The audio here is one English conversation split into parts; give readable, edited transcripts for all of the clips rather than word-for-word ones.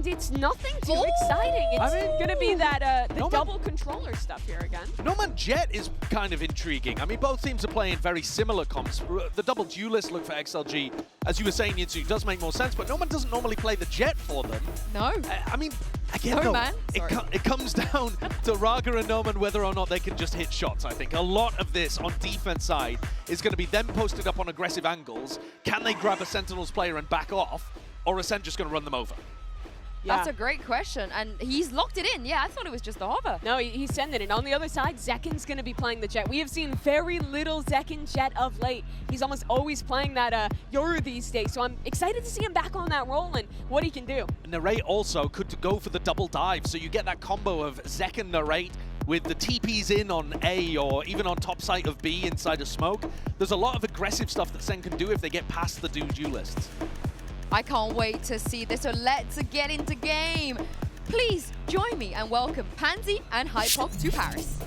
And it's nothing too exciting. It's going to be that the Noman, double controller stuff here again. Noman Jet is kind of intriguing. I mean, both teams are playing very similar comps. The double duelist look for XLG, as you were saying, Yinzu, does make more sense, but Noman doesn't normally play the Jet for them. No. I mean, again, No, though, man. it comes down to Raga and Noman whether or not they can just hit shots, I think. A lot of this on defense side is going to be them posted up on aggressive angles. Can they grab a Sentinels player and back off, or is SEN just going to run them over? Yeah. That's a great question, and he's locked it in. Yeah, I thought it was just the hover. No, he's sending it. On the other side, Zekken's going to be playing the Jet. We have seen very little Zekken Jet of late. He's almost always playing that Yoru these days, so I'm excited to see him back on that role and what he can do. Narrate also could go for the double dive, so you get that combo of Zek and Narrate with the TPs in on A or even on top site of B inside of smoke. There's a lot of aggressive stuff that SEN can do if they get past the duelists. I can't wait to see this, so let's get into game. Please join me and welcome Pansy and Hypok to Paris.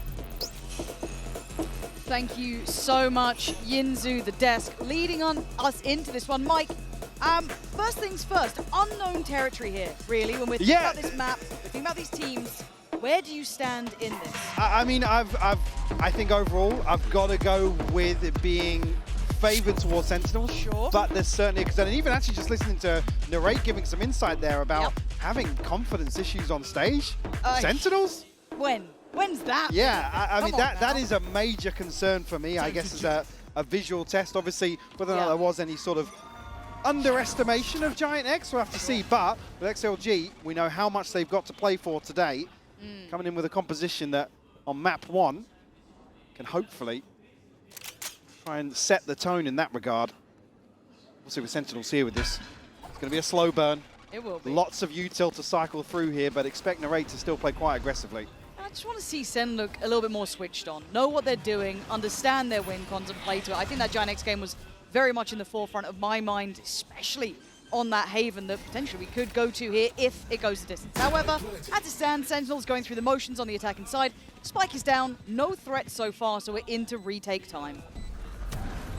Thank you so much, Yinzu, the desk, leading on us into this one. Mike, first things first, unknown territory here, really, when we're thinking about this map, we're thinking about these teams. Where do you stand in this? I mean, I think overall, I've got to go with it being favoured towards Sentinels. Sure. But there's certainly a concern. And even actually just listening to Narrate giving some insight there about having confidence issues on stage. Sentinels? When's that? Yeah, I mean, that is a major concern for me, I guess, as a visual test. Obviously, whether or not there was any sort of underestimation of Giant X, we'll have to see. But with XLG, we know how much they've got to play for today. Coming in with a composition that on map 1 can hopefully try and set the tone in that regard. We'll see with Sentinels here with this. It's going to be a slow burn. It will be. Lots of util to cycle through here, but expect Narrate to still play quite aggressively. I just want to see SEN look a little bit more switched on, know what they're doing, understand their win cons and play to it. I think that Giant X game was very much in the forefront of my mind, especially on that Haven that potentially we could go to here if it goes the distance. However, as it stands, Sentinels going through the motions on the attacking side. Spike is down, no threat so far, so we're into retake time.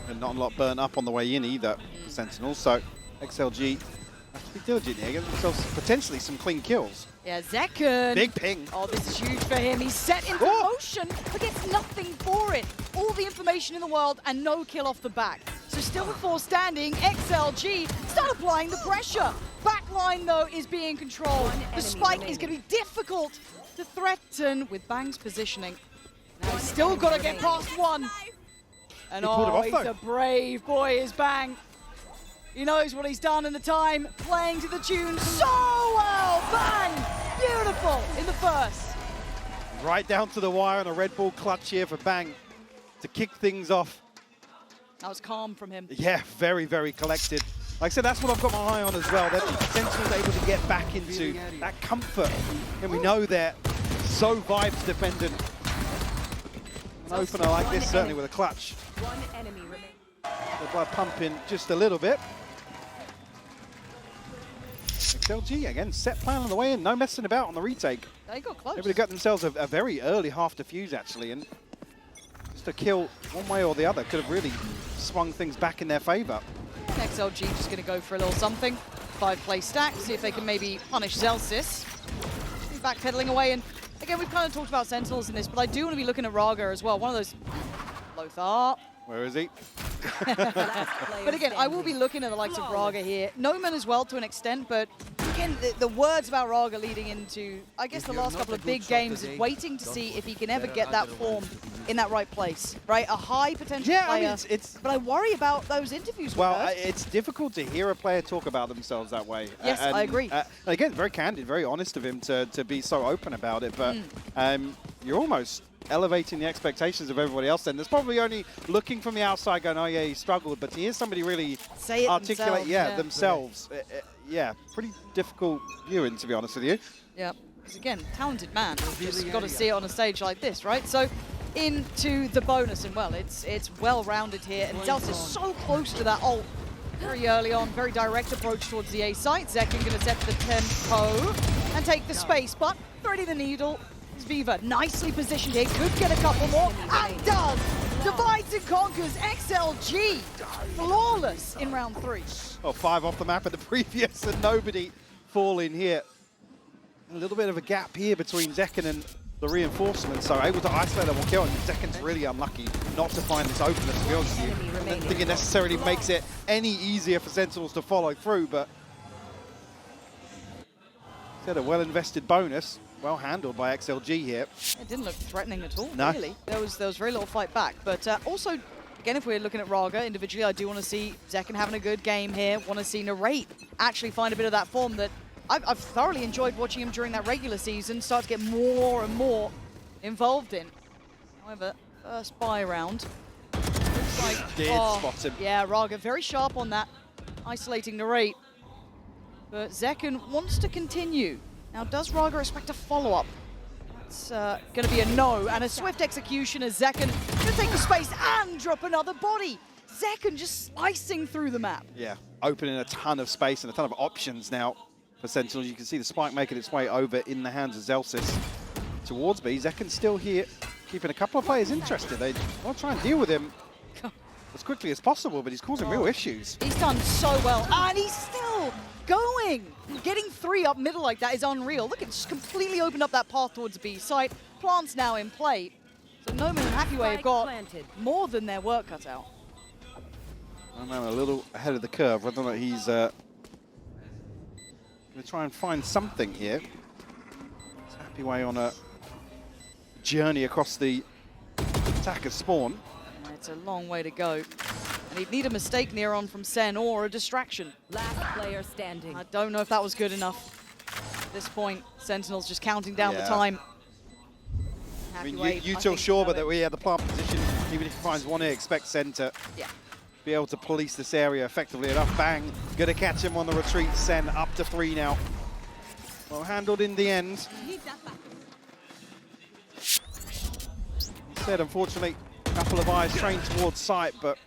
And not a lot burnt up on the way in either, for Sentinels, so XLG have to be diligent here, get themselves potentially some clean kills. Yeah, Zekken. Big ping. Oh, this is huge for him. He's set into motion, but gets nothing for it. All the information in the world and no kill off the back. So still with 4 standing, XLG start applying the pressure. Backline, though, is being controlled. The spike is going to be difficult to threaten with Bang's positioning. Now he's still got to get past 1. And he's a brave boy, is Bang. He knows what he's done in the time, playing to the tune so well. Bang! Beautiful in the first. Right down to the wire on a Red Bull clutch here for Bang to kick things off. That was calm from him. Yeah, very, very collected. Like I said, that's what I've got my eye on as well. That Sentinels able to get back into that comfort. And we know they're so vibes dependent. An opener like this, certainly with a clutch. One enemy remains. The blood pumping just a little bit. XLG, again, set plan on the way in. No messing about on the retake. They got close. Able to get themselves a very early half defuse, actually. And just a kill one way or the other could have really swung things back in their favor. XLG just going to go for a little something. 5-play stack, see if they can maybe punish Zelsis. He's backpedaling away, and again, we've kind of talked about Sentinels in this, but I do want to be looking at Raga as well. One of those... Lothar. Where is he? But again, I will be looking at the likes of Raga here. Noman as well to an extent, but again, the words about Raga leading into, I guess, the last couple of big games is waiting to see if he can ever get that form in that right place, right? A high potential player, I mean, but I worry about those interviews. Well, it's difficult to hear a player talk about themselves that way. Yes, I agree. Again, very candid, very honest of him to be so open about it, but you're almost elevating the expectations of everybody else then. There's probably only looking from the outside going, oh yeah, he struggled, but to hear somebody really say it articulate themselves, yeah, pretty difficult viewing, to be honest with you. Yeah, because again, talented man. You've just got to see it on a stage like this, right? So into the bonus, and well, it's well-rounded here, and Zelsis is so close to that ult very early on, very direct approach towards the A site. Zekken going to set the tempo and take the space, but threading the needle. Viva nicely positioned here, could get a couple more, and does! Divides and conquers, XLG, flawless in round 3. Oh, 5 off the map at the previous, and nobody falling here. A little bit of a gap here between Zekken and the reinforcements, so able to isolate that one kill, and Zekken's really unlucky not to find this opener, to be honest with you. I don't think it necessarily makes it any easier for Sentinels to follow through, but it's had a well-invested bonus, well handled by XLG here. It didn't look threatening at all, No. really. There was very little fight back, but also, again, if we're looking at Raga individually, I do want to see Zekken having a good game here, want to see Narrate actually find a bit of that form that I've thoroughly enjoyed watching him during that regular season, start to get more and more involved in. However, first buy round. Looks like, Did spot him. Yeah, Raga very sharp on that, isolating Narrate. But Zekken wants to continue. Now, does Raga expect a follow-up? That's going to be a no, and a swift execution as Zekken can take the space and drop another body. Zekken just slicing through the map. Yeah, opening a ton of space and a ton of options now for Sentinels. You can see the spike making its way over in the hands of Zelsis towards B. Zekken's still here, keeping a couple of players interested. They want to try and deal with him as quickly as possible, but he's causing real issues. He's done so well, and he's still going. Getting 3 up middle like that is unreal. Look, it's just completely opened up that path towards B site. Plant's now in play. So Noman and Hakiway have got more than their work cut out. I'm a little ahead of the curve, whether or not he's going to try and find something here. It's Hakiway on a journey across the attacker spawn. It's a long way to go. And he'd need a mistake near on from SEN or a distraction. Last player standing. I don't know if that was good enough. At this point, Sentinels just counting down the Yeah. time. I mean, Hakiway, you I tell think, sure, know but it. that we have the plant position. Even if he finds one here, expect Sen to be able to police this area effectively enough. Bang, gonna catch him on the retreat. Sen up to 3 now. Well handled in the end. Said, unfortunately, a couple of eyes trained towards sight, but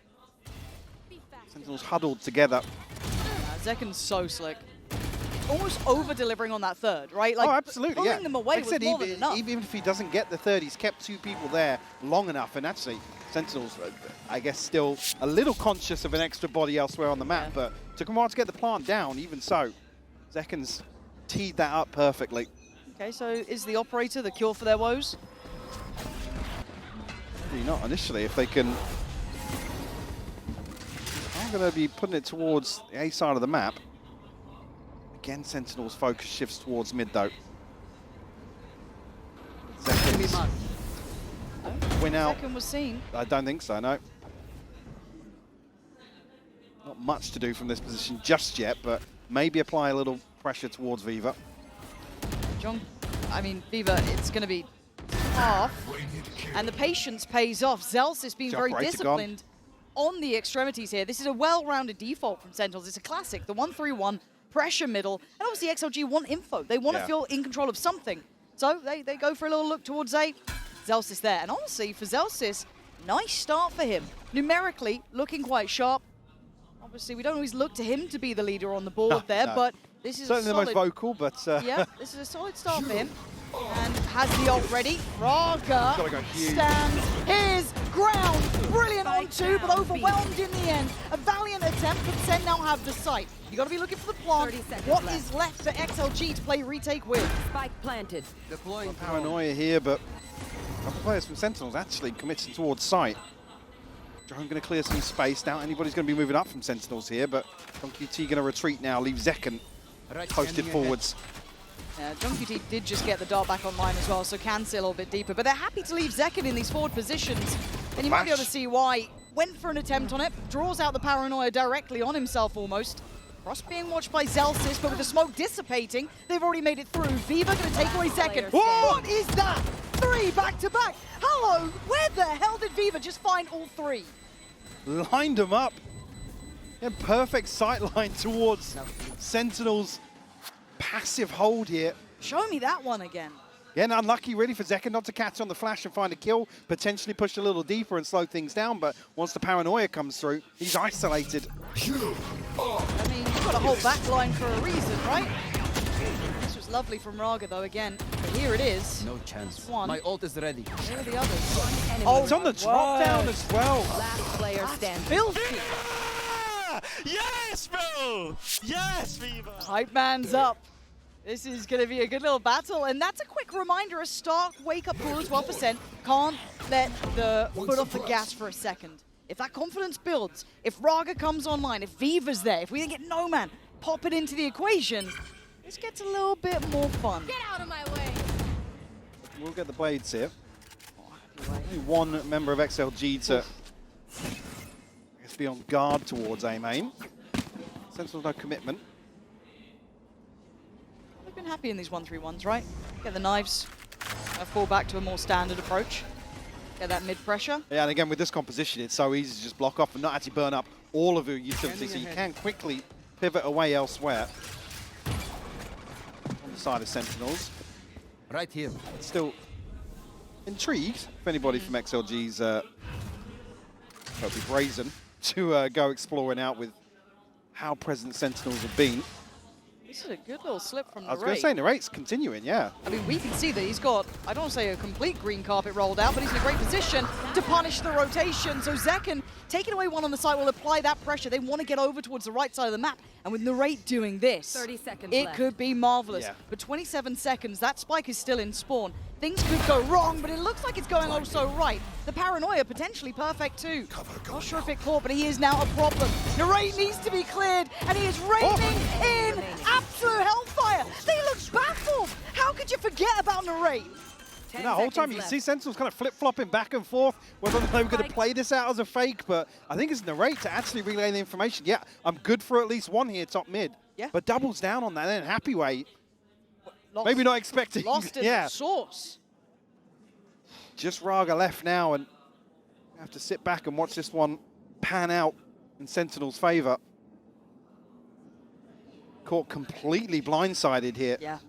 Sentinels huddled together. Zekken's so slick. Almost over-delivering on that third, right? Like, oh, absolutely, pulling yeah. them away Like I was said, more than enough. even if he doesn't get the third, he's kept 2 people there long enough, and actually, Sentinels, I guess, still a little conscious of an extra body elsewhere on the map, but took him a while to get the plant down, even so. Zekken's teed that up perfectly. Okay, so is the operator the cure for their woes? Maybe not initially, if they can... I'm going to be putting it towards the A side of the map. Again, Sentinel's focus shifts towards mid, though. Zekken's win out. Zekken was seen. I don't think so, no. Not much to do from this position just yet, but maybe apply a little pressure towards Viva. Viva, it's going to be half, and the patience pays off. Zelsis being very disciplined on the extremities here. This is a well-rounded default from Sentinels. It's a classic, the 1-3-1, pressure middle, and obviously XLG want info. They want to feel in control of something. So they go for a little look towards A. Zelsis there, and honestly, for Zelsis, nice start for him. Numerically, looking quite sharp. Obviously, we don't always look to him to be the leader on the board there, but this is certainly a solid, the most vocal, but... yeah, this is a solid start for him. And has the ult ready. Raga stands his ground. Brilliant on 2, but overwhelmed in the end. A valiant attempt, but Sen now have the site. You got to be looking for the plant. What is left for XLG to play retake with? Spike planted. Deploying paranoia here, but a couple of players from Sentinels actually committing towards sight. Drone going to clear some space. Now anybody's going to be moving up from Sentinels here, but JohnQT going to retreat now, leave Zekken posted forwards. JohnQT did just get the dart back online as well, so can see a little bit deeper. But they're happy to leave Zekken in these forward positions. And you might be able to see why. Went for an attempt on it, draws out the paranoia directly on himself almost. Cross being watched by Zelsis, but with the smoke dissipating, they've already made it through. Viva going to take away Zekken. What is that? 3 back-to-back. Hello, where the hell did Viva just find all 3? Lined them up. Yeah, perfect sight line towards Sentinels. Passive hold here. Show me that one again. Yeah, and unlucky really for Zekken not to catch on the flash and find a kill, potentially push a little deeper and slow things down, but once the paranoia comes through, he's isolated. I mean, you've got a whole back line for a reason, right? This was lovely from Raga though again, but here it is. No chance. One. My ult is ready. Where are the others? Oh, it's on the drop down as well. Last player standing. Filthy. Yes, bro! Yes, Viva! Hype man's up. This is going to be a good little battle, and that's a quick reminder, a stark wake-up call as well for Sen. Can't let the foot off the gas for a second. If that confidence builds, if Raga comes online, if Viva's there, if we then get No Man pop it into the equation, this gets a little bit more fun. Get out of my way. We'll get the blades here. Only one member of XLG to I guess be on guard towards A main. Sentinels no commitment. They've been happy in these 1-3-1s, right? Get the knives, fall back to a more standard approach. Get that mid pressure. Yeah, and again with this composition, it's so easy to just block off and not actually burn up all of your utilities, so you can quickly pivot away elsewhere. On the side of Sentinels. Right here. Still intrigued if anybody from XLG's be brazen to go exploring out with how present Sentinels have been. This is a good little slip from I was Narrate. going to say, Narrate's continuing, yeah. I mean, we can see that he's got, I don't want to say a complete green carpet rolled out, but he's in a great position to punish the rotation. So Zekken, taking away one on the side, will apply that pressure. They want to get over towards the right side of the map. And with Narrate doing this, 30 seconds it left. could be marvelous. Yeah. But 27 seconds, that spike is still in spawn. Things could go wrong, but it looks like it's going also right. The paranoia potentially perfect too. Not sure if it caught, but he is now a problem. Narrate needs to be cleared, and he is raining in absolute hellfire. They look baffled. How could you forget about Narrate? The whole time you can see Sentinels kind of flip-flopping back and forth, whether they were going to play this out as a fake, but I think it's Narrate to actually relay the information. Yeah, I'm good for at least one here, top mid. Yeah. But doubles down on that, then Happy Way, Lost, maybe not expecting. lost in yeah. the source. Just Raga left now, and you have to sit back and watch this one pan out in Sentinel's favor. Caught completely blindsided here. Yeah.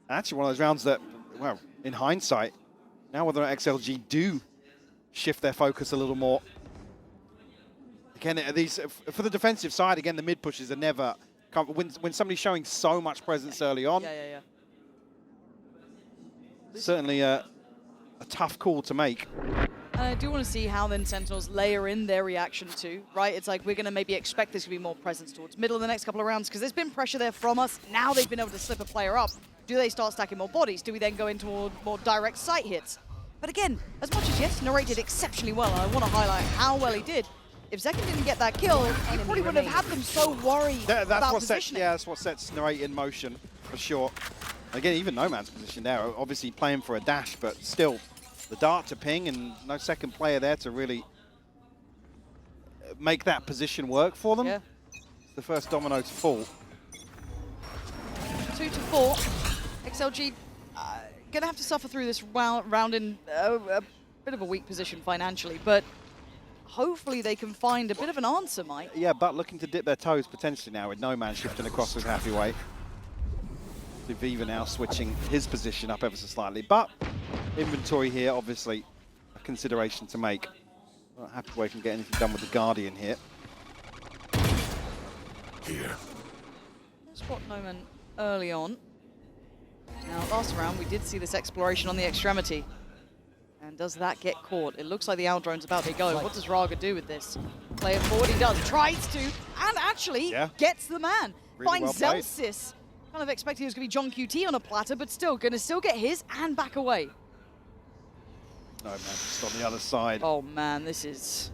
Actually, one of those rounds that, well, in hindsight, now whether or not XLG do shift their focus a little more. Again, these for the defensive side, again, the mid pushes are never when somebody's showing so much presence early on. Yeah. Certainly a tough call to make. I do want to see how then Sentinels layer in their reaction too, right? It's like we're going to maybe expect this to be more presence towards middle of the next couple of rounds because there's been pressure there from us. Now they've been able to slip a player up. Do they start stacking more bodies? Do we then go into more direct sight hits? But again, as much as yes, Narrate did exceptionally well, and I want to highlight how well he did. If Zekken didn't get that kill, he probably wouldn't have had them so worried about positioning. That's what sets Narrate in motion, for sure. Again, even No Man's position there, obviously playing for a dash, but still, the dart to ping and no second player there to really make that position work for them. Yeah. It's the first domino to fall. 2-4. XLG gonna have to suffer through this round in a bit of a weak position financially, but hopefully they can find a bit of an answer, Mike. Yeah, but looking to dip their toes potentially now with No Man shifting across with Happy Way. Viva now switching his position up ever so slightly, but inventory here, obviously, a consideration to make. Not Happy Way can get anything done with the Guardian here. Spot No Man early on. Now, last round, we did see this exploration on the extremity. And does that get caught? It looks like the Owl Drone's about to go. What does Raga do with this? Play it forward, he does. Tries to, and actually gets the man. Really Finds well played. Zelsis. Kind of expecting it was going to be John QT on a platter, but still, going to still get his and back away. No Man just on the other side. Oh, man, this is...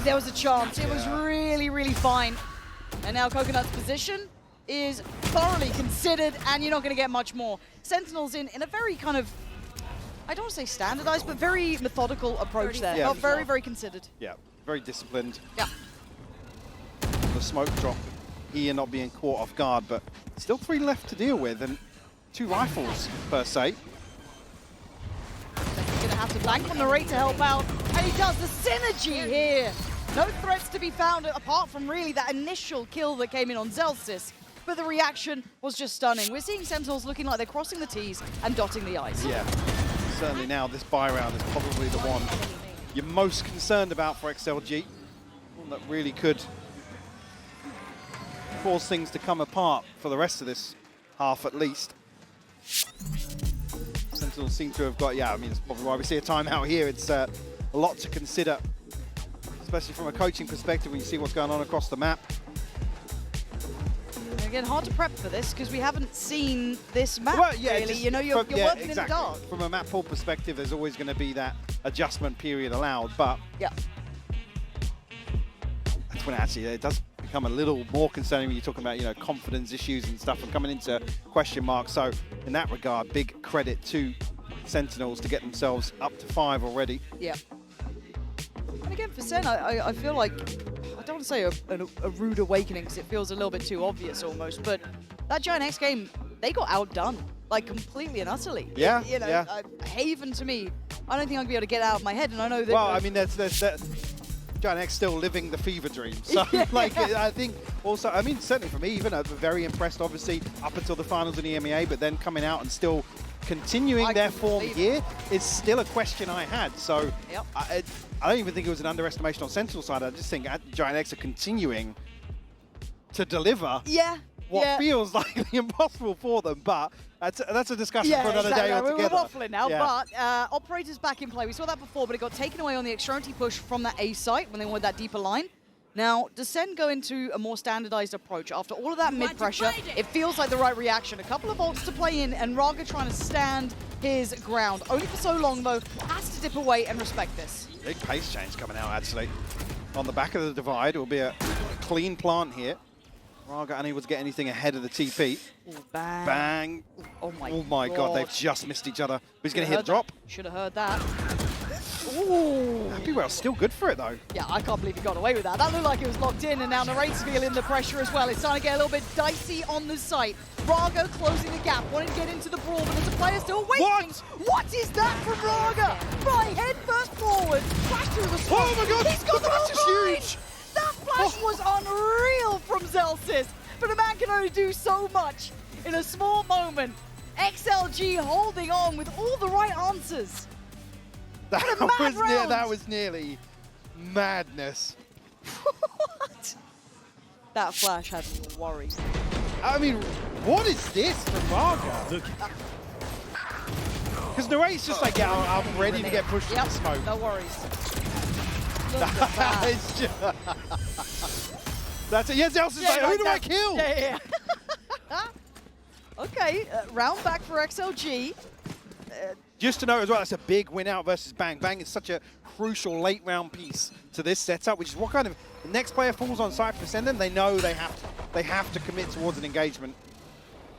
there was a chance. It was really, really fine. And now Coconut's position is thoroughly considered, and you're not going to get much more. Sentinels in a very kind of, I don't want to say standardized, but very methodical approach there. Yeah. Very, very considered. Yeah, very disciplined. Yeah. The smoke drop here not being caught off guard, but still 3 left to deal with, and 2 rifles per se. He's going to have to bank on the rate to help out, and he does the synergy here. No threats to be found apart from really that initial kill that came in on Zelsis. But the reaction was just stunning. We're seeing Sentinels looking like they're crossing the T's and dotting the I's. Yeah, certainly now this buy round is probably the one you're most concerned about for XLG. One that really could cause things to come apart for the rest of this half at least. Sentinels seem to have got, I mean, it's probably why we see a timeout here. It's a lot to consider, especially from a coaching perspective when you see what's going on across the map. again, hard to prep for this because we haven't seen this map, Well, yeah, really. just You know, you're from- yeah, working in exactly. the dark. From a map pool perspective, there's always going to be that adjustment period allowed, but Yeah. that's when actually it does become a little more concerning when you're talking about, you know, confidence issues and stuff and coming into question marks. So in that regard, big credit to Sentinels to get themselves up to 5 already. Yeah. And again, for Sen, I feel like, I don't want to say a rude awakening because it feels a little bit too obvious almost, but that Giant X game, they got outdone, like completely and utterly. Yeah, You know, yeah. Haven to me, I don't think I'm going to be able to get out of my head, and I know that... Well, I mean, there's that Giant X still living the fever dream. So, like, I think also, I mean, certainly for me, even very impressed, obviously, up until the finals in the EMEA, but then coming out and still continuing their form here is still a question I had. So, Yep. I don't even think it was an underestimation on Sentinel side. I just think Giant X are continuing to deliver what feels like the impossible for them, but that's a discussion for another day altogether. We're waffling now, but Operator's back in play. We saw that before, but it got taken away on the extremity push from that A site when they wanted that deeper line. Now, does Sen go into a more standardized approach? After all of that mid-pressure, it feels like the right reaction. A couple of ults to play in, and Raga trying to stand his ground. Only for so long, though, has to dip away and respect this. Big pace change coming out, actually. On the back of the divide, it will be a clean plant here. Raga unable to get anything ahead of the TP. Ooh, bang. Bang. Oh my God, they've just missed each other. But he's going to hit a drop. Should have heard that. Ooh. Happy well, still good for it, though. Yeah, I can't believe he got away with that. That looked like it was locked in, and now Narrate's feeling the pressure as well. It's starting to get a little bit dicey on the site. Raga closing the gap, wanting to get into the brawl, but there's a player still waiting. What is that from Raga? Right, head first forward, flash through the smoke. Oh my God, he's got the flash is whole huge. That flash was unreal from Zelsis, but a man can only do so much in a small moment. XLG holding on with all the right answers. That was nearly madness. What? That flash had me worried. I mean, what is this from Raga? Because Narrate's just like, yeah, I'm ready to get pushed into smoke. No worries. Look at that. It's just that's it. Yeah, Zelson's like, who do I kill? Yeah. Okay, round back for XLG. Just to note as well, that's a big win out versus Bang. Bang is such a crucial late round piece to this setup, which is what kind of the next player falls on site for send them. They know they have to commit towards an engagement.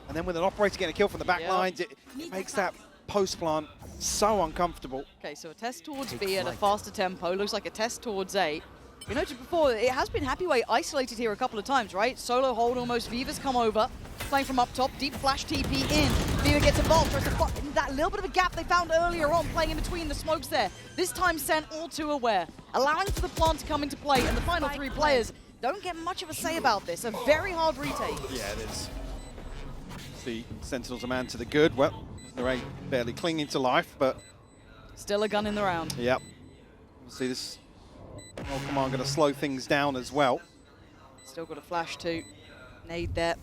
And then with an operator getting a kill from the back lines, it makes that post plant so uncomfortable. Okay, so a test towards B at a faster tempo. Looks like a test towards A. We noted before, it has been Happyway isolated here a couple of times, right? Solo hold almost. Viva's come over, playing from up top. Deep flash TP in. Viva gets involved. Tries to spot that little bit of a gap they found earlier on, playing in between the smokes there. This time Sen all too aware, allowing for the plant to come into play, and the final 3 players don't get much of a say about this. A very hard retake. Yeah, it is. The Sentinels a man to the good. Well, Narrate barely clinging to life, but Still a gun in the round. yep. We'll see this. Oh, Command going to slow things down as well. Still got a flash too. Nade there.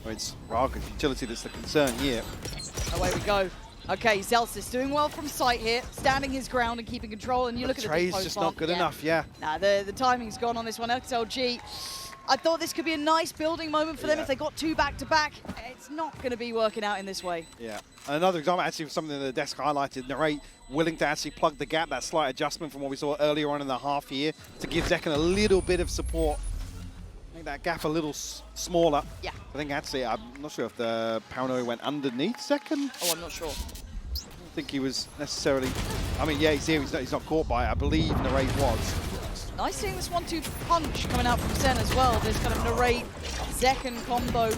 Well, it's Raga's utility that's the concern here. Away we go. Okay, Zelsis doing well from sight here, standing his ground and keeping control. And you look at the Trey's post just plant. not good enough, yeah. Nah, the timing's gone on this one. XLG. I thought this could be a nice building moment for them if they got 2 back-to-back. It's not going to be working out in this way. Yeah. And another example, actually, of something that the desk highlighted, Narrate willing to actually plug the gap, that slight adjustment from what we saw earlier on in the half here to give Zekken a little bit of support. Make that gap a little smaller. Yeah. I think actually, I'm not sure if the paranoia went underneath Zekken. Oh, I'm not sure. I don't think he was necessarily, I mean, yeah, he's here, he's not caught by it. I believe Narrate was. Nice seeing this 1-2 punch coming out from Sen as well. This kind of Narrate, Zekken combo,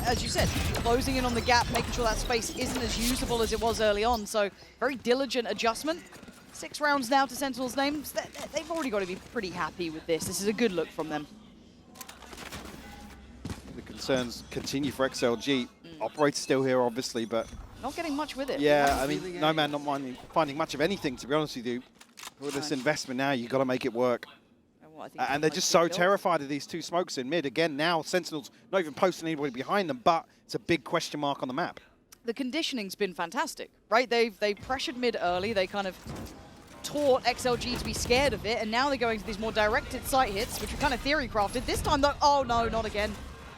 as you said, closing in on the gap, making sure that space isn't as usable as it was early on. So very diligent adjustment. 6 rounds now to Sentinel's names. They've already got to be pretty happy with this. This is a good look from them. The concerns continue for XLG. Operator's still here, obviously, but Not getting much with it. yeah, I mean, no man not finding much of anything, to be honest with you. With this investment now, you've got to make it work. And they're just so terrified of these 2 smokes in mid. Again, now Sentinels not even posting anybody behind them, but it's a big question mark on the map. The conditioning's been fantastic, right? They've pressured mid early. They kind of taught XLG to be scared of it, and now they're going to these more directed site hits, which are kind of theory crafted. This time, though, oh no, not again.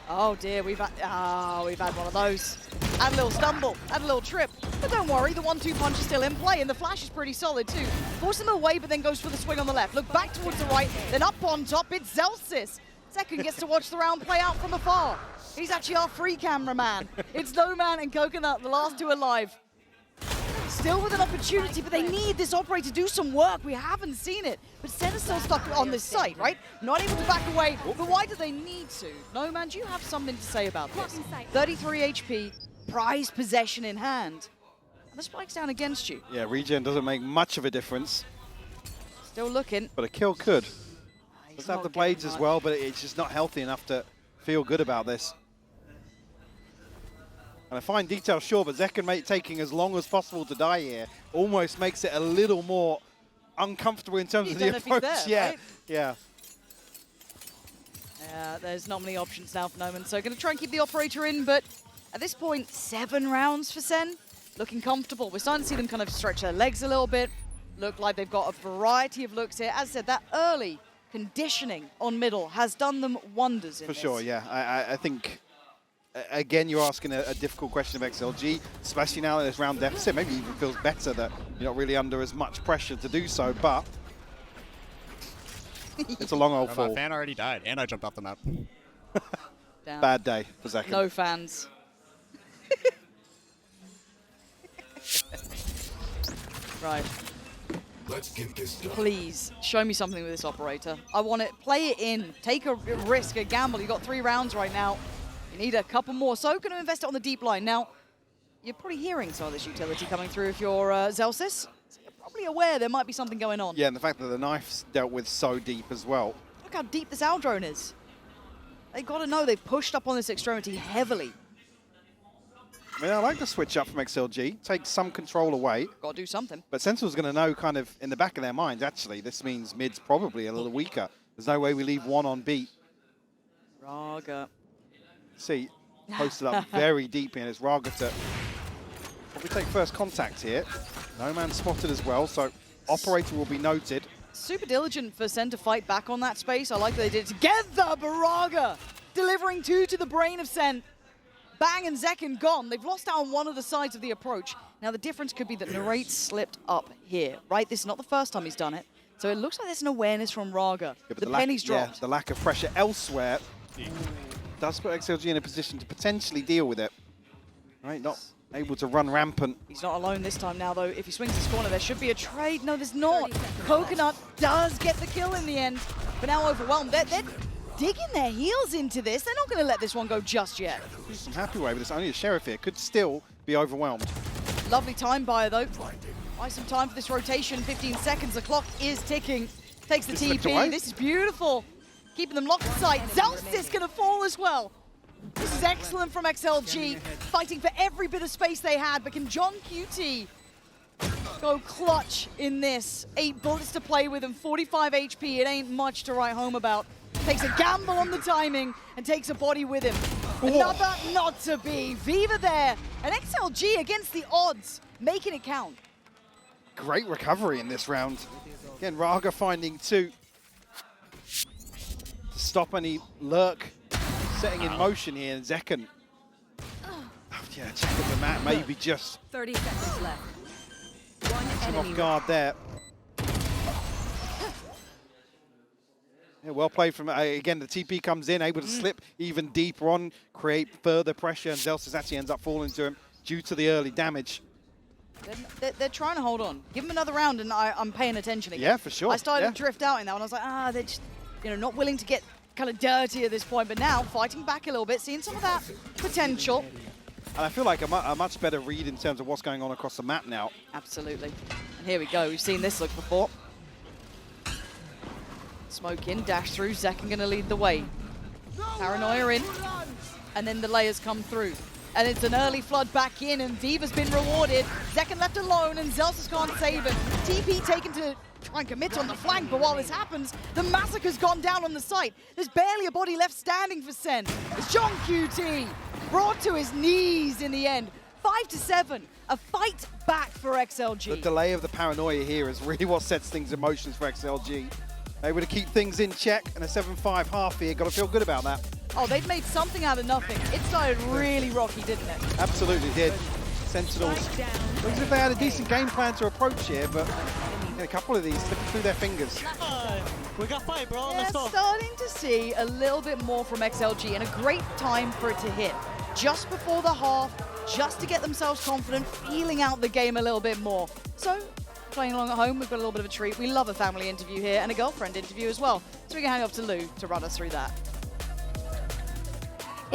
Oh dear, we've had one of those. Had a little stumble, had a little trip. But don't worry, the 1-2 punch is still in play, and the flash is pretty solid too. Forces him away, but then goes for the swing on the left. Look back towards the right, then up on top, it's Zelsis. Second gets to watch the round play out from afar. He's actually our free cameraman. It's Noman and Coconut, the last two alive. Still with an opportunity, but they need this operator to do some work. We haven't seen it. But Sen is still stuck on this site, right? Not able to back away. But why do they need to? Noman, do you have something to say about this? 33 HP, prized possession in hand. And the spike's down against you. Yeah, regen doesn't make much of a difference, Still looking. but a kill could. He's Does have not the blades getting as much. well, but it's just not healthy enough to feel good about this. And a fine detail, sure, but Zekken taking as long as possible to die here almost makes it a little more uncomfortable in terms You of don't the know if he's approach. there, Yeah, right? yeah. There's not many options now for Noman, so going to try and keep the operator in, but at this point, 7 rounds for Sen. Looking comfortable. We're starting to see them kind of stretch their legs a little bit. Look like they've got a variety of looks here. As I said, that early conditioning on middle has done them wonders in For this. sure, yeah. I think, again, you're asking a difficult question of XLG, especially now that there's round deficit. Maybe it even feels better that you're not really under as much pressure to do so, but it's a long old My fall. fan already died, and I jumped off the map. Damn. Bad day for Zekken. No fans. Right. Let's get this done. Please, show me something with this operator. I want it. Play it in. Take a risk, a gamble. You've got 3 rounds right now. You need a couple more. So going to invest it on the deep line. Now, you're probably hearing some of this utility coming through if you're Zelsis. So you're probably aware there might be something going on. Yeah, and the fact that the knife's dealt with so deep as well. Look how deep this Owl drone is. They've got to know they've pushed up on this extremity heavily. I mean, I like the switch up from XLG, take some control away, Got to do something. but Sentinel's going to know kind of in the back of their minds, actually, this means mid's probably a little weaker. There's no way we leave one on beat. Raga. See, posted up very deep in. It's Raga to probably take first contact here. No man spotted as well, so operator will be noted. Super diligent for Sen to fight back on that space. I like that they did it together. Baraga delivering 2 to the brain of Sen. Bang and Zekken gone. They've lost out on one of the sides of the approach. Now the difference could be that Narrate slipped up here, right? This is not the first time he's done it. So it looks like there's an awareness from Raga. Yeah, but the penny's dropped. Yeah, the lack of pressure elsewhere does put XLG in a position to potentially deal with it. Right, not able to run rampant. He's not alone this time now, though. If he swings this corner, there should be a trade. No, there's not. Coconut does get the kill in the end, but now overwhelmed. They're digging their heels into this. They're not going to let this one go just yet. I'm happy with it, but it's only a sheriff here. Could still be overwhelmed. Lovely time buyer, though. Buy some time for this rotation. 15 seconds. The clock is ticking. Takes the Just slipped TP. away. This is beautiful. Keeping them locked in sight. Zelsis going to fall as well. This is excellent from XLG. Fighting for every bit of space they had, but can John QT go clutch in this? 8 bullets to play with and 45 HP. It ain't much to write home about. Takes a gamble on the timing and takes a body with him. Another not to be. Viva there. And XLG against the odds, making it count. Great recovery in this round. Again, Raga finding 2 to stop any lurk setting in motion here. And Zekken, yeah, check out the map, maybe just 30 seconds left. One him enemy. off guard there. Yeah, well played from, again, the TP comes in, able to slip even deeper on, create further pressure, and Zelsis actually ends up falling to him due to the early damage. They're trying to hold on. Give them another round and I'm paying attention again. Yeah, for sure. I started Yeah. to drift out in that one. I was like, they're just, not willing to get kind of dirty at this point, but now fighting back a little bit, seeing some of that potential. And I feel like a much better read in terms of what's going on across the map now. Absolutely. And here we go. We've seen this look before. Smoke in, dash through. Zekken going to lead the way. Paranoia in. And then the layers come through. And it's an early flood back in, and Viva's been rewarded. Zekken left alone, and Zelsis can't save him. TP taken to try and commit on the flank, but while this happens, the massacre's gone down on the site. There's barely a body left standing for Sen. It's John QT, brought to his knees in the end. 5-7, a fight back for XLG. The delay of the paranoia here is really what sets things in motion for XLG. Able to keep things in check, and a 7-5 half here. Got to feel good about that. Oh, they'd made something out of nothing. It started really rocky, didn't it? Absolutely did. Sentinels, looks as if they had a decent game plan to approach here, but a couple of these slipping through their fingers. We got 5, bro. Yeah, Let's go. starting to see a little bit more from XLG, and a great time for it to hit. Just before the half, just to get themselves confident, feeling out the game a little bit more. So, playing along at home, we've got a little bit of a treat. We love a family interview here, and a girlfriend interview as well. So we can hang off to Lou to run us through that.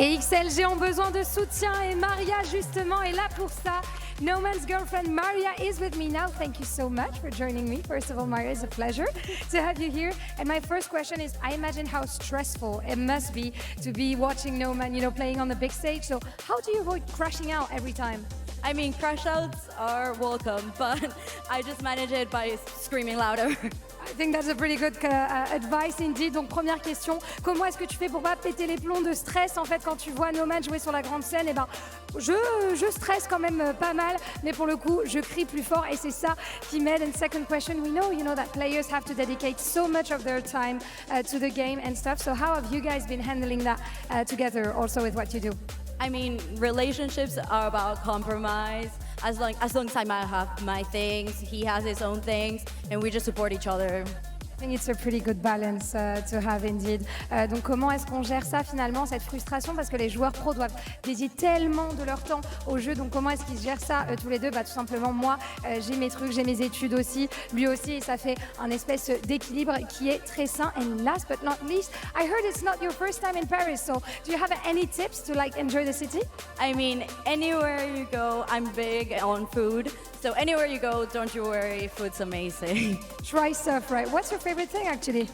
Et XLG ont besoin de soutien et Maria justement est là pour ça. No Man's girlfriend Maria is with me now. Thank you so much for joining me. First of all, Maria, it's a pleasure to have you here. And my first question is, I imagine how stressful it must be to be watching No Man, you know, playing on the big stage. So how do you avoid crashing out every time? I mean, crash outs are welcome, but I just manage it by screaming louder. I think that's a pretty good advice indeed. Donc première question, comment est-ce que tu fais pour pas péter les plombs de stress en fait quand tu vois No Man jouer sur la grande scène? Et ben je stresse quand même pas mal, mais pour le coup je crie plus fort et c'est ça qui m'aide. And second question, we know that players have to dedicate so much of their time to the game and stuff. So how have you guys been handling that together also with what you do? I mean, relationships are about compromise. As long as I might have my things, he has his own things, and we just support each other. I think it's a pretty good balance to have indeed. Donc comment est-ce qu'on gère ça finalement, cette frustration, parce que les joueurs pros doivent dédier tellement de leur temps au jeu, donc comment est-ce qu'ils gèrent ça tous les deux? Bah tout simplement moi j'ai mes trucs, j'ai mes études aussi, lui aussi, et ça fait un espèce d'équilibre qui est très sain. And last but not least, I heard it's not your first time in Paris, so do you have any tips to like enjoy the city? I mean, anywhere you go, I'm big on food. So anywhere you go, don't you worry, food's amazing. Try stuff, right? What's your favorite thing actually?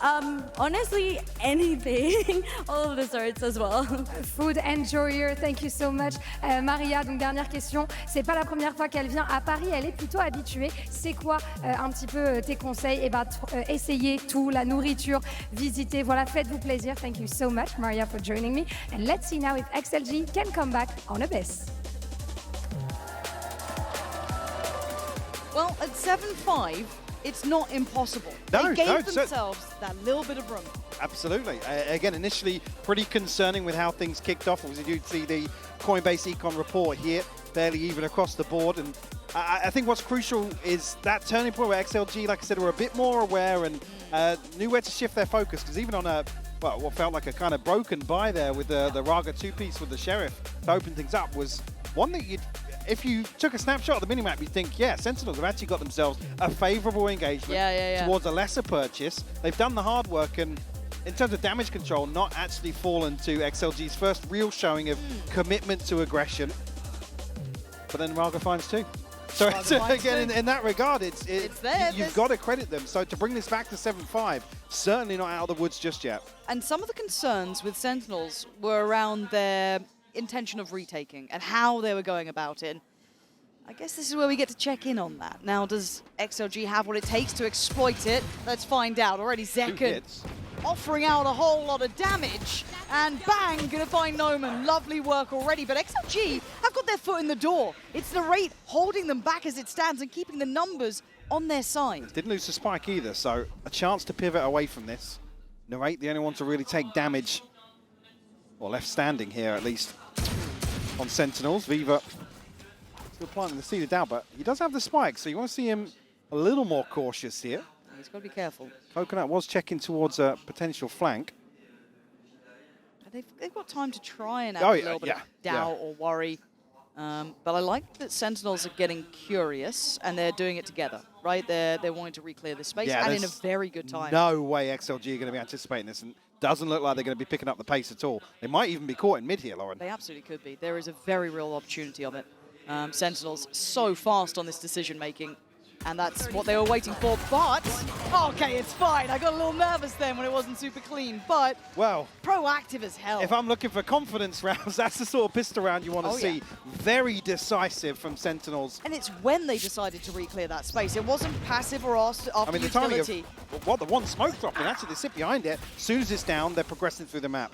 Honestly, anything. All of the desserts as well. Food enjoyer, thank you so much. Maria, donc dernière question. C'est pas la première fois qu'elle vient à Paris, elle est plutôt habituée. C'est quoi un petit peu tes conseils? Eh ben, essayez tout, la nourriture, visitez, voilà, faites-vous plaisir. Thank you so much, Maria, for joining me. And let's see now if XLG can come back on Abyss. Well, at 7-5, it's not impossible. No, they gave no, themselves that little bit of room. Absolutely. Again, initially pretty concerning with how things kicked off. Obviously, you'd see the Coinbase Econ report here, barely even across the board. And I think what's crucial is that turning point where XLG, like I said, were a bit more aware and knew where to shift their focus. Because even on what felt like a kind of broken buy there with the Raga two-piece with the Sheriff to open things up was one that if you took a snapshot of the minimap, you'd think, yeah, Sentinels have actually got themselves a favourable engagement towards a lesser purchase. They've done the hard work, and in terms of damage control, not actually fallen to XLG's first real showing of commitment to aggression. But then Raga finds two. So again, in that regard, it's there. You've got to credit them. So to bring this back to 7-5, certainly not out of the woods just yet. And some of the concerns with Sentinels were around their intention of retaking and how they were going about it. I guess this is where we get to check in on that. Now, does XLG have what it takes to exploit it? Let's find out. Already Zekken offering out a whole lot of damage, and bang, gonna find Noman. Lovely work already, but XLG have got their foot in the door. It's the rate holding them back as it stands and keeping the numbers on their side. Didn't lose the spike either, so a chance to pivot away from this. Narrate, the only one to really take damage, or left standing here at least, on Sentinels. Viva still planting the seed of doubt, but he does have the spike, so you want to see him a little more cautious here. He's got to be careful. Coconut was checking towards a potential flank. They've got time to try and add a little bit of doubt or worry. But I like that Sentinels are getting curious and they're doing it together, right? They're wanting to re-clear this space and in a very good time. No way XLG are going to be anticipating this, and doesn't look like they're going to be picking up the pace at all. They might even be caught in mid here, Lauren. They absolutely could be. There is a very real opportunity of it. Sentinels so fast on this decision-making, and that's what they were waiting for, but okay, it's fine. I got a little nervous then when it wasn't super clean, but well, proactive as hell. If I'm looking for confidence rounds, that's the sort of pistol round you want to see. Very decisive from Sentinels. And it's when they decided to re-clear that space. It wasn't passive or after I mean, the timing of the one smoke drop, and Ah. actually they sit behind it. As soon as it's down, they're progressing through the map.